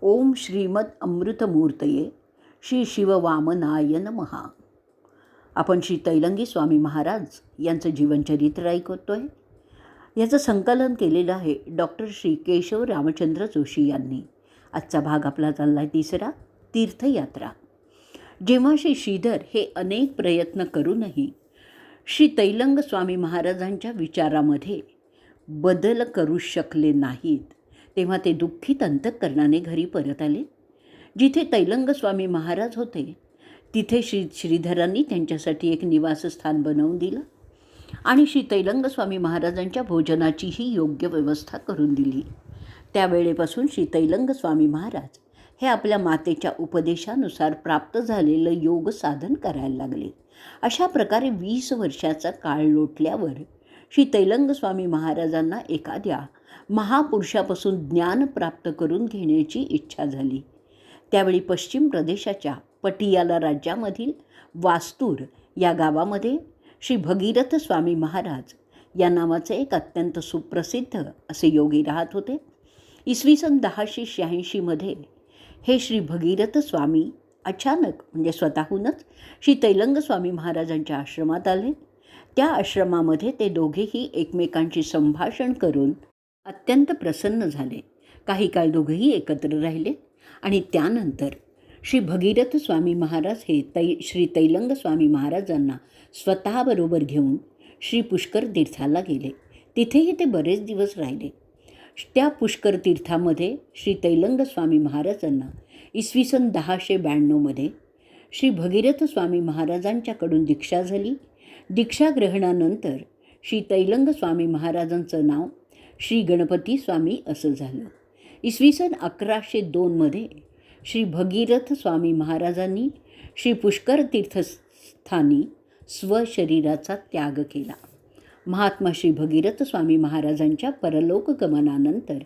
ओम श्रीमद अमृतमूर्तये श्री शिववामनाय नमः. आपण श्री तैलंगी स्वामी महाराज यांचं जीवनचरित्र ऐकतोय. याचं संकलन केलेलं आहे डॉक्टर श्री केशव रामचंद्र जोशी यांनी. आजचा भाग आपला चालला आहे तिसरा, तीर्थयात्रा. जेव्हा श्री श्रीधर हे अनेक प्रयत्न करूनही श्री तैलंग स्वामी महाराजांच्या विचारामध्ये बदल करू शकले नाहीत, तेव्हा ते दुःखित अंतःकरणाने घरी परत आले. जिथे तैलंग स्वामी महाराज होते तिथे श्रीधरांनी त्यांच्यासाठी एक निवासस्थान बनवून दिलं आणि श्री तैलंग स्वामी महाराजांच्या भोजनाचीही योग्य व्यवस्था करून दिली. त्यावेळेपासून श्री तैलंग स्वामी महाराज हे आपल्या मातेच्या उपदेशानुसार प्राप्त झालेलं योग साधन करायला लागले. अशा प्रकारे 20 वर्षाचा काळ लोटल्यावर श्री तैलंग स्वामी महाराजांना एखाद्या महापुरुषापासून ज्ञान प्राप्त करून घेण्याची इच्छा झाली. त्यावेळी पश्चिम प्रदेशाच्या पटियाला राज्यामधील वास्तूर या गावामध्ये श्री भगीरथ स्वामी महाराज या नावाचे एक अत्यंत सुप्रसिद्ध असे योगी राहत होते. इसवी सन 1086 हे श्री भगीरथ स्वामी अचानक म्हणजे स्वतःहूनच श्री तैलंग स्वामी महाराजांच्या आश्रमात आले. त्या आश्रमामध्ये ते दोघेही एकमेकांशी संभाषण करून अत्यंत प्रसन्न झाले. काही काळ दोघेही एकत्र राहिले आणि त्यानंतर श्री भगीरथ स्वामी महाराज हे श्री तैलंग स्वामी महाराजांना स्वतःबरोबर घेऊन श्री पुष्कर तीर्थाला गेले. तिथेही ते बरेच दिवस राहिले. त्या पुष्कर तीर्थामध्ये श्री तैलंग स्वामी महाराजांना इसवी सन 1092 श्री भगीरथ स्वामी महाराजांच्याकडून दीक्षा झाली. दीक्षा ग्रहणानंतर श्री तैलंग स्वामी महाराजांचं नाव श्री गणपती स्वामी असं झालं. इसवी सन 1102 श्री भगीरथ स्वामी महाराजांनी श्री पुष्कर तीर्थस्थानी स्वशरीराचा त्याग केला. महात्मा श्री भगीरथ स्वामी महाराजांच्या परलोकगमनानंतर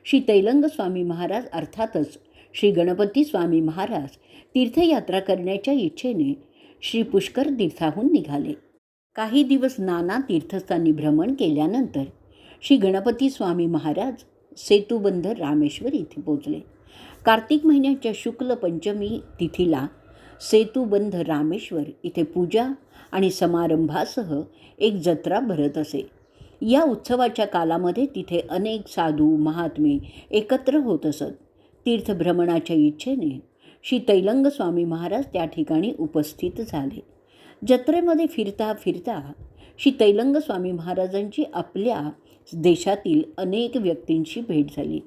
श्री तैलंग स्वामी महाराज अर्थातच श्री गणपती स्वामी महाराज तीर्थयात्रा करण्याच्या इच्छेने श्री पुष्कर तीर्थाहून निघाले. काही दिवस नाना तीर्थस्थानी भ्रमण केल्यानंतर श्री गणपती स्वामी महाराज सेतुबंध रामेश्वर इथे पोचले. कार्तिक महिन्याच्या शुक्ल पंचमी तिथीला सेतुबंध रामेश्वर इथे पूजा आणि समारंभासह एक जत्रा भरत असे. या उत्सवाच्या कालामध्ये तिथे अनेक साधू महात्मे एकत्र होत असत. तीर्थभ्रमणाच्या इच्छेने श्री तैलंग स्वामी महाराज त्या ठिकाणी उपस्थित झाले. जत्रेमध्ये फिरता फिरता श्री तैलंग स्वामी महाराजांची आपल्या देशातील अनेक व्यक्तींची भेट झाली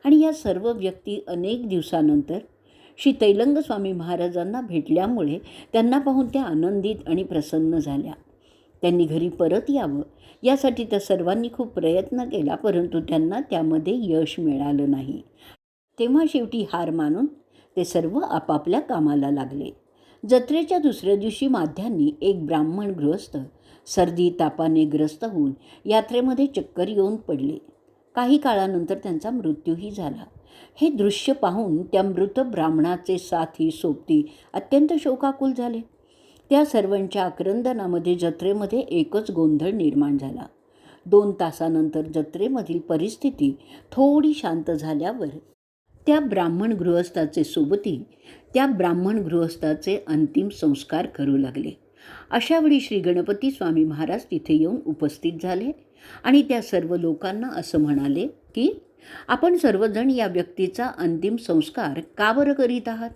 आणि या सर्व व्यक्ती अनेक दिवसानंतर श्री तैलंग स्वामी महाराजांना भेटल्यामुळे त्यांना पाहून त्या आनंदित आणि प्रसन्न झाल्या. त्यांनी घरी परत यावं यासाठी त्या सर्वांनी खूप प्रयत्न केला, परंतु त्यांना त्यामध्ये यश मिळालं नाही. तेव्हा शेवटी हार मानून ते सर्व आपापल्या कामाला लागले. जत्रेच्या दुसऱ्या दिवशी माध्यान्ही एक ब्राह्मण गृहस्थ सर्दी तापाने ग्रस्त होऊन यात्रेमध्ये चक्कर येऊन पडले. काही काळानंतर त्यांचा मृत्यूही झाला. हे दृश्य पाहून त्या मृत ब्राह्मणाचे साथी सोबती अत्यंत शोकाकुल झाले. त्या सर्वांच्या आक्रंदनामध्ये जत्रेमध्ये एकच गोंधळ निर्माण झाला. 2 तासानंतर जत्रेमधील परिस्थिती थोडी शांत झाल्यावर त्या ब्राह्मण गृहस्थाचे सोबती त्या ब्राह्मण गृहस्थाचे अंतिम संस्कार करू लागले. अशावेळी श्री गणपती स्वामी महाराज तिथे येऊन उपस्थित झाले आणि त्या सर्व लोकांना असं म्हणाले की आपण सर्वजण या व्यक्तीचा अंतिम संस्कार का बरं करीत आहात.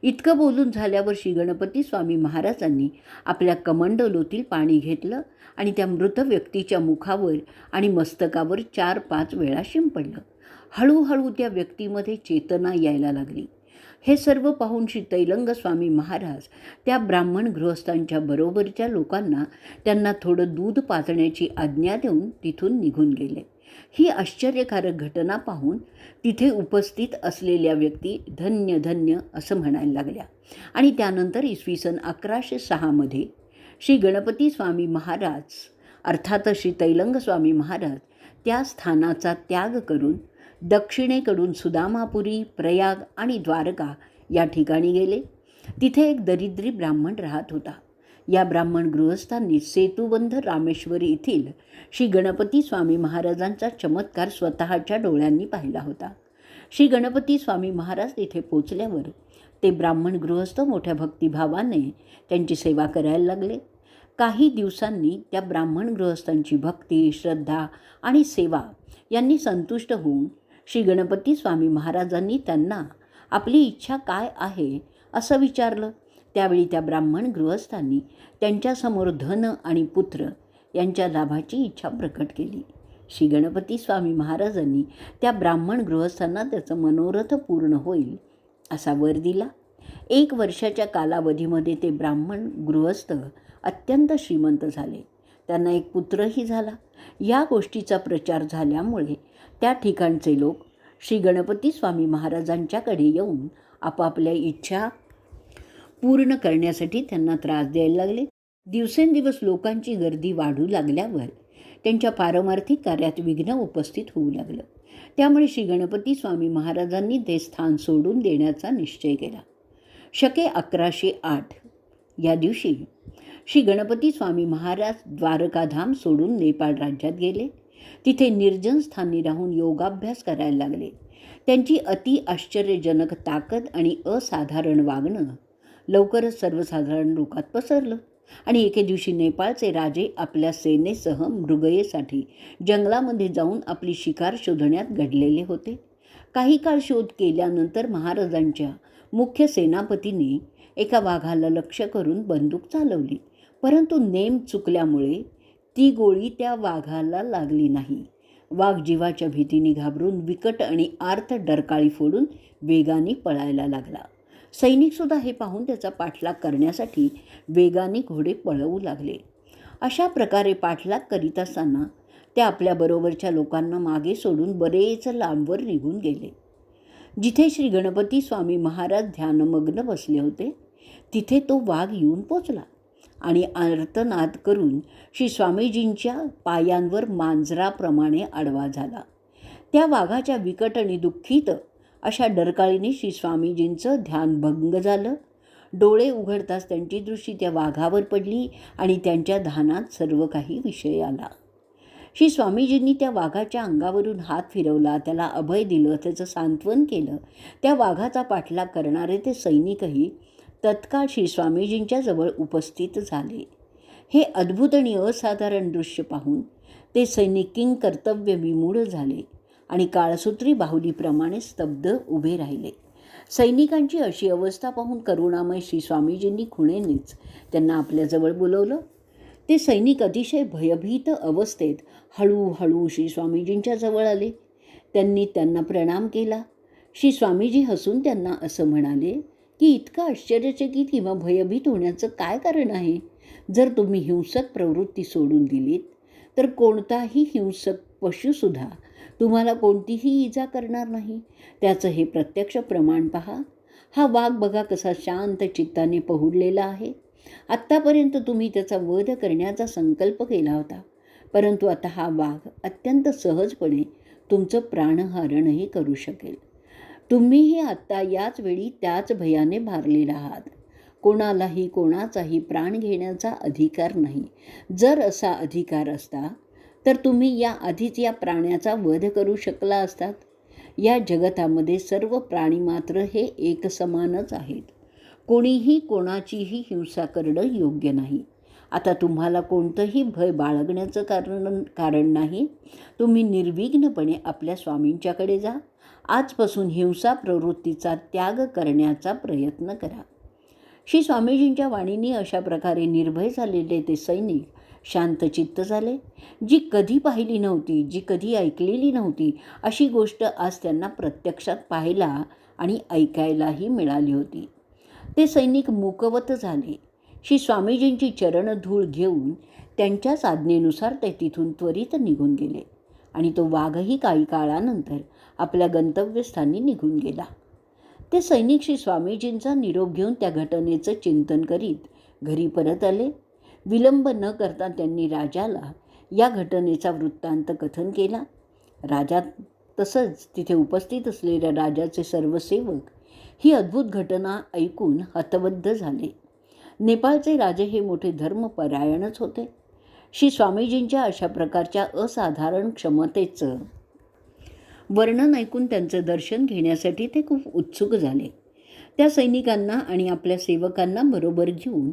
इतकं बोलून झाल्यावर श्री गणपती स्वामी महाराजांनी आपल्या कमंडलोतील पाणी घेतलं आणि त्या मृत व्यक्तीच्या मुखावर आणि मस्तकावर 4-5 वेळा शिंपडलं. हळूहळू त्या व्यक्तीमध्ये चेतना यायला लागली. हे सर्व पाहून श्री तैलंग स्वामी महाराज त्या ब्राह्मण गृहस्थांच्या बरोबरच्या लोकांना त्यांना थोडं दूध पाजण्याची आज्ञा देऊन तिथून निघून गेले. ही आश्चर्यकारक घटना पाहून तिथे उपस्थित असलेल्या व्यक्ती धन्य धन्य असं म्हणायला लागल्या आणि त्यानंतर इसवी सन 1106 श्री गणपती स्वामी महाराज अर्थातच श्री तैलंग स्वामी महाराज त्या स्थानाचा त्याग करून दक्षिणेकडून सुदामापुरी, प्रयाग आणि द्वारका या ठिकाणी गेले. तिथे एक दरिद्री ब्राह्मण राहत होता. या ब्राह्मण गृहस्थांनी सेतुबंध रामेश्वरी येथील श्री गणपती स्वामी महाराजांचा चमत्कार स्वतःच्या डोळ्यांनी पाहिला होता. श्री गणपती स्वामी महाराज तिथे पोचल्यावर ते ब्राह्मण गृहस्थ मोठ्या भक्तिभावाने त्यांची सेवा करायला लागले. काही दिवसांनी त्या ब्राह्मण गृहस्थांची भक्ती, श्रद्धा आणि सेवा यांनी संतुष्ट होऊन श्री गणपती स्वामी महाराजांनी त्यांना आपली इच्छा काय आहे असं विचारलं. त्यावेळी त्या ब्राह्मण गृहस्थांनी त्यांच्यासमोर धन आणि पुत्र यांच्या लाभाची इच्छा प्रकट केली. श्री गणपती स्वामी महाराजांनी त्या ब्राह्मण गृहस्थांना त्याचं मनोरथ पूर्ण होईल असा वर दिला. 1 वर्षाच्या कालावधीमध्ये ते ब्राह्मण गृहस्थ अत्यंत श्रीमंत झाले. त्यांना एक पुत्रही झाला. या गोष्टीचा प्रचार झाल्यामुळे त्या ठिकाणचे लोक श्री गणपती स्वामी महाराजांच्याकडे येऊन आपापल्या इच्छा पूर्ण करण्यासाठी त्यांना त्रास द्यायला लागले. दिवसेंदिवस लोकांची गर्दी वाढू लागल्यावर त्यांच्या पारमार्थिक कार्यात विघ्न उपस्थित होऊ लागलं. त्यामुळे श्री गणपती स्वामी महाराजांनी ते स्थान सोडून देण्याचा निश्चय केला. शके 1108 या दिवशी श्री गणपती स्वामी महाराज द्वारकाधाम सोडून नेपाळ राज्यात गेले. तिथे निर्जन स्थानी राहून योगाभ्यास करायला लागले. त्यांची अति आश्चर्यजनक ताकद आणि असाधारण वागणं लवकरच सर्वसाधारण लोकात पसरलं आणि एके दिवशी नेपाळचे राजे आपल्या सेनेसह मृगयेसाठी जंगलामध्ये जाऊन आपली शिकार शोधण्यात गडलेले होते. काही काळ शोध केल्यानंतर महाराजांच्या मुख्य सेनापतीने एका वाघाला लक्ष्य करून बंदूक चालवली, परंतु नेम चुकल्यामुळे ती गोळी त्या वाघाला लागली नाही. वाघ जीवाच्या भीतीने घाबरून विकट आणि आर्त डरकाळी फोडून वेगाने पळायला लागला. सैनिकसुद्धा हे पाहून त्याचा पाठलाग करण्यासाठी वेगाने घोडे पळवू लागले. अशा प्रकारे पाठलाग करीत असताना ते आपल्याबरोबरच्या लोकांना मागे सोडून बरेच लांबवर निघून गेले. जिथे श्री गणपती स्वामी महाराज ध्यानमग्न बसले होते तिथे तो वाघ येऊन पोचला आणि आर्तनाद करून श्री स्वामीजींच्या पायांवर मांजराप्रमाणे आडवा झाला. त्या वाघाच्या विकट आणि दुःखित अशा डरकाळीने श्री स्वामीजींचं ध्यान भंग झालं. डोळे उघडताच त्यांची दृष्टी त्या वाघावर पडली आणि त्यांच्या ध्यानात सर्व काही विषय आला. श्री स्वामीजींनी त्या वाघाच्या अंगावरून हात फिरवला, त्याला अभय दिलं, त्याचं सांत्वन केलं. त्या वाघाचा पाठलाग करणारे ते सैनिकही तत्काळ श्री स्वामीजींच्या जवळ उपस्थित झाले. हे अद्भुत आणि असाधारण दृश्य पाहून ते सैनिक किंकर्तव्य विमूढ झाले आणि काळसूत्री बाहुलीप्रमाणे स्तब्ध उभे राहिले. सैनिकांची अशी अवस्था पाहून करुणामय श्री स्वामीजींनी खुणेनेच त्यांना आपल्याजवळ बोलवलं. ते सैनिक अतिशय भयभीत अवस्थेत हळूहळू श्री स्वामीजींच्या जवळ आले. त्यांनी त्यांना प्रणाम केला. श्री स्वामीजी हसून त्यांना असं म्हणाले की इतकं आश्चर्यचकित किंवा भयभीत होण्याचं काय कारण आहे? जर तुम्ही हिंसक प्रवृत्ती सोडून दिलीत तर कोणताही हिंसक पशुसुद्धा तुम्हाला कोणतीही इजा करणार नाही. त्याचं हे प्रत्यक्ष प्रमाण पहा. हा वाघ बघा कसा शांत चित्ताने पहुडलेला आहे. आत्तापर्यंत तुम्ही त्याचा वध करण्याचा संकल्प केला होता, परंतु आता हा वाघ अत्यंत सहजपणे तुमचं प्राणहरणही करू शकेल. तुम्हीही आत्ता याच वेळी त्याच भयाने भारलेला आहात. कोणालाही कोणाचाही प्राण घेण्याचा अधिकार नाही. जर असा अधिकार असता तर तुम्ही या आधीच या प्राण्याचा वध करू शकला असतात. या जगतामध्ये सर्व प्राणी मात्र हे एकसमानच आहेत. कोणीही कोणाचीही हिंसा करणं योग्य नाही. आता तुम्हाला कोणतंही भय बाळगण्याचं कारण नाही. तुम्ही निर्विघ्नपणे आपल्या स्वामींच्याकडे जा. आजपासून हिंसा प्रवृत्तीचा त्याग करण्याचा प्रयत्न करा. श्री स्वामीजींच्या वाणीने अशा प्रकारे निर्भय झालेले ते सैनिक शांतचित्त झाले. जी कधी पाहिली नव्हती, जी कधी ऐकलेली नव्हती अशी गोष्ट आज त्यांना प्रत्यक्षात पाहायला आणि ऐकायलाही मिळाली होती. ते सैनिक मूकवत झाले. श्री स्वामीजींची चरणधूळ घेऊन त्यांच्याच आज्ञेनुसार ते तिथून त्वरित निघून गेले आणि तो वाघही काही काळानंतर आपल्या गंतव्यस्थानी निघून गेला. ते सैनिक श्री स्वामीजींचा निरोप घेऊन त्या घटनेचं चिंतन करीत घरी परत आले. विलंब न करता त्यांनी राजाला या घटनेचा वृत्तांत कथन केला. राजा तसंच तिथे उपस्थित असलेल्या राजाचे सर्व सेवक ही अद्भुत घटना ऐकून हतबद्ध झाले. नेपाळचे राजे हे मोठे धर्मपरायणच होते. श्री स्वामीजींच्या अशा प्रकारच्या असाधारण क्षमतेचं वर्णन ऐकून त्यांचं दर्शन घेण्यासाठी ते खूप उत्सुक झाले. त्या सैनिकांना आणि आपल्या सेवकांना बरोबर घेऊन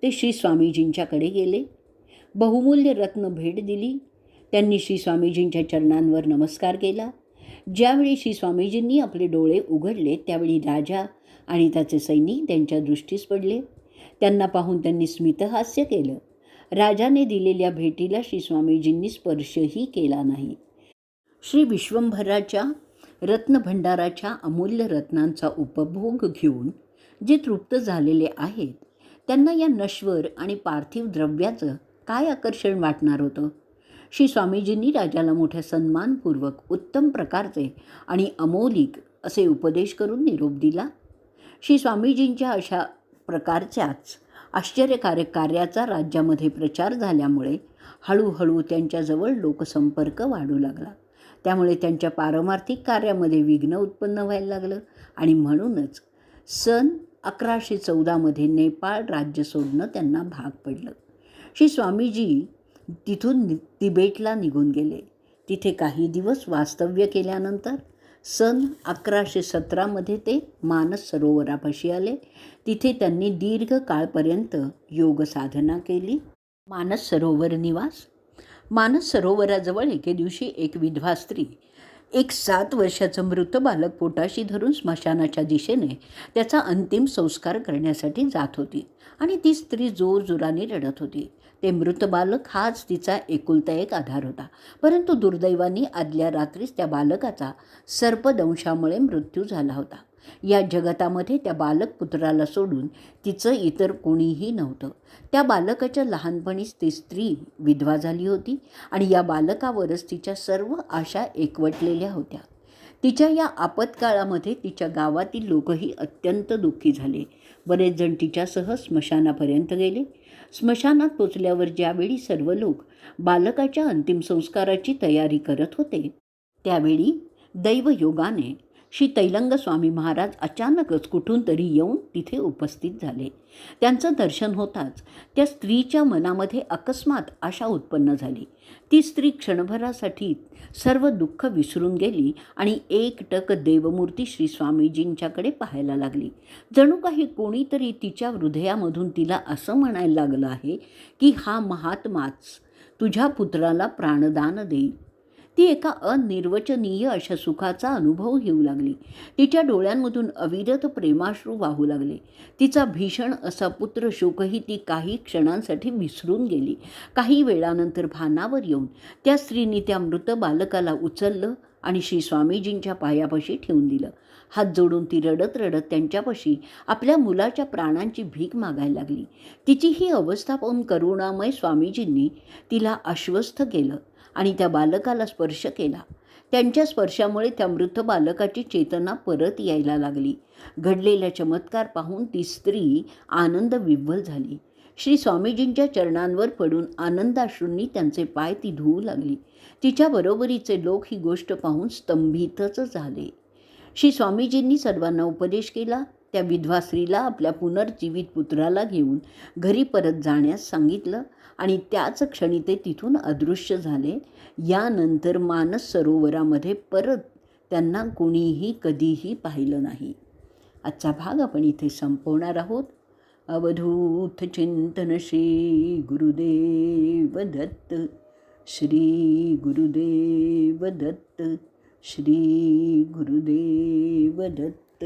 ते श्री स्वामीजींच्याकडे गेले. बहुमूल्य रत्न भेट दिली. त्यांनी श्री स्वामीजींच्या चरणांवर नमस्कार केला. ज्यावेळी श्री स्वामीजींनी आपले डोळे उघडले त्यावेळी राजा आणि त्याचे सैनिक त्यांच्या दृष्टीस पडले. त्यांना पाहून त्यांनी स्मितहास्य केलं. राजाने दिलेल्या भेटीला श्री स्वामीजींनी स्पर्शही केला नाही. श्री विश्वंभराच्या रत्नभंडाराच्या अमूल्य रत्नांचा उपभोग घेऊन जे तृप्त झालेले आहेत त्यांना या नश्वर आणि पार्थिव द्रव्याचं काय आकर्षण वाटणार होतं. श्री स्वामीजींनी राजाला मोठ्या सन्मानपूर्वक उत्तम प्रकारचे आणि अमौलिक असे उपदेश करून निरोप दिला. श्री स्वामीजींच्या अशा प्रकारच्याच आश्चर्यकारक कार्याचा राज्यामध्ये प्रचार झाल्यामुळे हळूहळू त्यांच्याजवळ लोकसंपर्क वाढू लागला. त्यामुळे त्यांच्या पारमार्थिक कार्यामध्ये विघ्न उत्पन्न व्हायला लागलं आणि म्हणूनच सन 1114 नेपाळ राज्य सोडणं त्यांना भाग पडलं. श्री स्वामीजी तिथून तिबेटला निघून गेले. तिथे काही दिवस वास्तव्य केल्यानंतर सन 1117 ते मानस सरोवरापाशी आले. तिथे त्यांनी दीर्घ काळपर्यंत योग साधना केली. मानस सरोवर निवास. मानस सरोवराजवळ एके दिवशी एक विधवा स्त्री एक 7 वर्षाचं मृत बालक पोटाशी धरून स्मशानाच्या दिशेने त्याचा अंतिम संस्कार करण्यासाठी जात होती आणि ती स्त्री जोरजोराने रडत होती. ते मृत बालक हाच तिचा एकुलता एक आधार होता. परंतु दुर्दैवाने आदल्या रात्रीच त्या बालकाचा सर्पदंशामुळे मृत्यू झाला होता. या जगतामध्ये त्या बालक पुत्राला सोडून तिचं इतर कोणीही नव्हतं. त्या बालकाच्या लहानपणीच ती स्त्री विधवा झाली होती आणि या बालकावरच तिच्या सर्व आशा एकवटलेल्या होत्या. तिच्या या आपत्काळामध्ये तिच्या गावातील लोकही अत्यंत दुःखी झाले. बरेच जण तिच्यासह स्मशानापर्यंत गेले. स्मशानात पोचल्यावर ज्यावेळी सर्व लोक बालकाच्या अंतिम संस्काराची तयारी करत होते त्यावेळी दैवयोगाने श्री तैलंग स्वामी महाराज अचानकच कुठून तरी येऊन तिथे उपस्थित झाले. त्यांचं दर्शन होताच त्या स्त्रीच्या मनामध्ये अकस्मात आशा उत्पन्न झाली. ती स्त्री क्षणभरासाठी सर्व दुःख विसरून गेली आणि एकटक देवमूर्ती श्री स्वामीजींच्याकडे पाहायला लागली. जणू काही कोणीतरी तिच्या हृदयामधून तिला असं म्हणायला लागलं आहे की हा महात्माच तुझ्या पुत्राला प्राणदान देईल. ती एका अनिर्वचनीय अशा सुखाचा अनुभव घेऊ लागली. तिच्या डोळ्यांमधून अविरत प्रेमाश्रू वाहू लागले. तिचा भीषण असा पुत्रशोकही ती काही क्षणांसाठी विसरून गेली. काही वेळानंतर भानावर येऊन त्या स्त्रीने त्या मृत बालकाला उचललं आणि श्री स्वामीजींच्या पायापाशी ठेवून दिलं. हात जोडून ती रडत रडत त्यांच्यापाशी आपल्या मुलाच्या प्राणांची भीक मागायला लागली. तिची ही अवस्था पाहून करुणामय स्वामीजींनी तिला आश्वस्त केलं आणि त्या बालकाला स्पर्श केला. त्यांच्या स्पर्शामुळे त्या मृत बालकाची चेतना परत यायला लागली. घडलेला चमत्कार पाहून ती स्त्री आनंद विव्हल झाली. श्री स्वामीजींच्या चरणांवर पडून आनंदाश्रूंनी त्यांचे पाय ती धुवू लागली. तिच्या बरोबरीचे लोक ही गोष्ट पाहून स्तंभितच झाले. श्री स्वामीजींनी सर्वांना उपदेश केला. त्या विधवा स्त्रीला आपल्या पुनर्जीवित पुत्राला घेऊन घरी परत जाण्यास सांगितलं आणि त्याच क्षणी ते तिथून अदृश्य झाले. यानंतर मानस सरोवरामध्ये परत त्यांना कोणीही कधीही पाहिलं नाही. आजचा भाग आपण इथे संपवणार आहोत. अवधूत चिंतन श्री गुरुदेव दत्त. श्री गुरुदेव दत्त. श्री गुरुदेव दत्त.